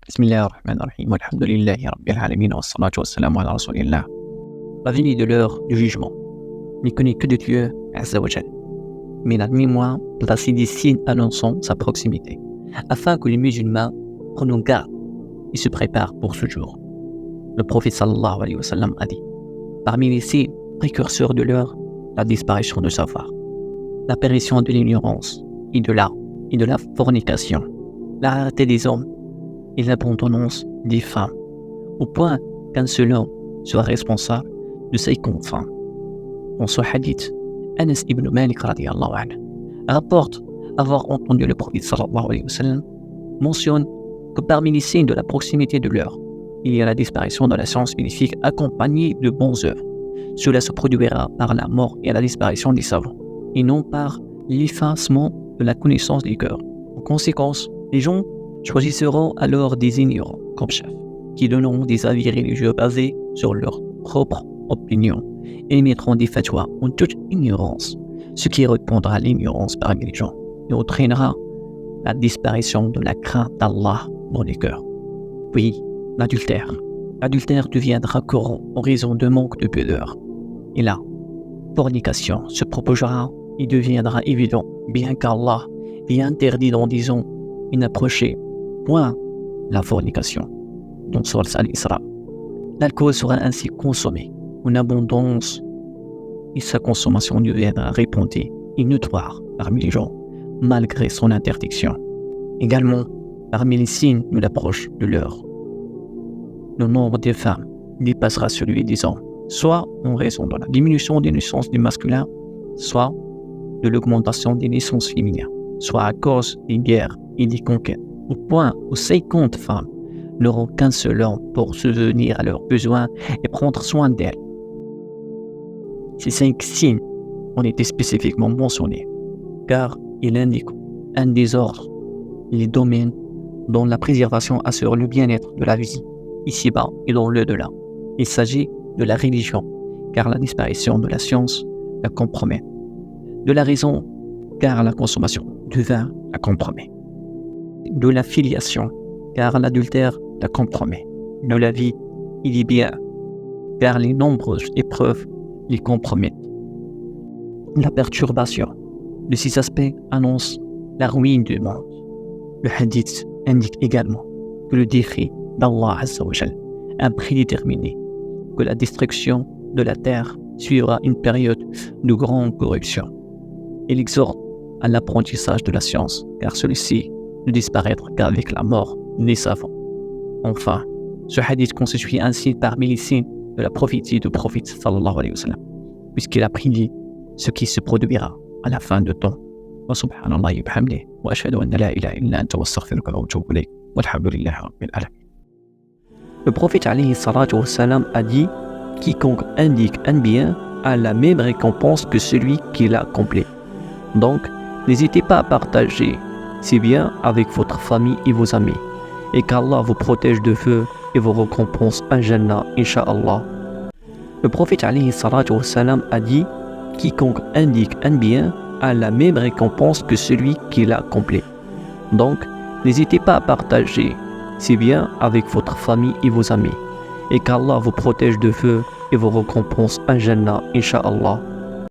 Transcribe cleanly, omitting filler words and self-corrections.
Bismillahirrahmanirrahim. Alhamdulillahi Rabbil alamin. Wassalatu wassalamu ala rasulillah. La venue de l'heure du jugement n'est connue que de Dieu Azza wa Jal. Mais la mémoire place des signes annonçant sa proximité, afin que les musulmans prennent garde et se préparent pour ce jour. Le prophète sallallahu alayhi wa sallam a dit: parmi les signes précurseurs de l'heure, la disparition de savoir, l'apparition de l'ignorance et de la fornication, la rareté des hommes et l'abondance des femmes, au point qu'un seul homme soit responsable de 50 femmes. Dans ce hadith, Anas ibn Malik radiyallahu anhu rapporte avoir entendu le prophète sallallahu alayhi wa sallam mentionne que parmi les signes de la proximité de l'heure, il y a la disparition de la science bénéfique accompagnée de bonnes œuvres. Cela se produira par la mort et la disparition des savants, et non par l'effacement de la connaissance du cœur. En conséquence, les gens choisiront alors des ignorants comme chefs, qui donneront des avis religieux basés sur leur propre opinion et émettront des fatwas en toute ignorance, ce qui répondra à l'ignorance parmi les gens et entraînera la disparition de la crainte d'Allah dans les cœurs. Puis, l'adultère. L'adultère deviendra courant en raison de manque de pudeur. Et la fornication se propagera et deviendra évident, bien qu'Allah ait interdit en disant « inapproché » point la fornication. Dans Sourate Al-Isra, l'alcool sera ainsi consommé en abondance et sa consommation deviendra répandue et notoire parmi les gens, malgré son interdiction. Également, parmi les signes de l'approche de l'heure, le nombre des femmes dépassera celui des hommes, soit en raison de la diminution des naissances des masculins, soit de l'augmentation des naissances féminines, soit à cause des guerres et des conquêtes, au point où 50 femmes n'auront qu'un seul homme pour subvenir à leurs besoins et prendre soin d'elles. Ces 5 signes ont été spécifiquement mentionnés, car ils indiquent un désordre, les domaines dont la préservation assure le bien-être de la vie, ici-bas et dans l'au-delà. Il s'agit de la religion, car la disparition de la science la compromet, de la raison, car la consommation du vin la compromet, de la filiation, car l'adultère la compromet, de la vie et des biens, car les nombreuses épreuves les compromettent. La perturbation de ces aspects annonce la ruine du monde. Le hadith indique également que le décret d'Allah Azza wa Jal a prédéterminé que la destruction de la terre suivra une période de grande corruption. Il exhorte à l'apprentissage de la science, car celui-ci ne disparaîtra qu'avec la mort des savants. Enfin, ce hadith constitue ainsi parmi les signes de la prophétie du prophète sallallahu alayhi wa sallam, puisqu'il a prédit ce qui se produira à la fin de temps. Wa subhanallahi wa bihamdihi wa ashhadu an la ilaha illa anta wa astaghfiruka wa atubu ilayk walhamdulillahi rabbil alamin. Le prophète alayhi salatu wa salam a dit: quiconque indique un bien a la même récompense que celui qui l'a accompli. Donc, n'hésitez pas à partager ces biens avec votre famille et vos amis, et qu'Allah vous protège de feu et vous récompense un Jannah, Inch'Allah. Le prophète alayhi salatu wa salam a dit: quiconque indique un bien a la même récompense que celui qui l'a accompli. Donc, n'hésitez pas à partager ces biens avec votre famille et vos amis, et qu'Allah vous protège de feu et vous récompense un Jannah, Inch'Allah.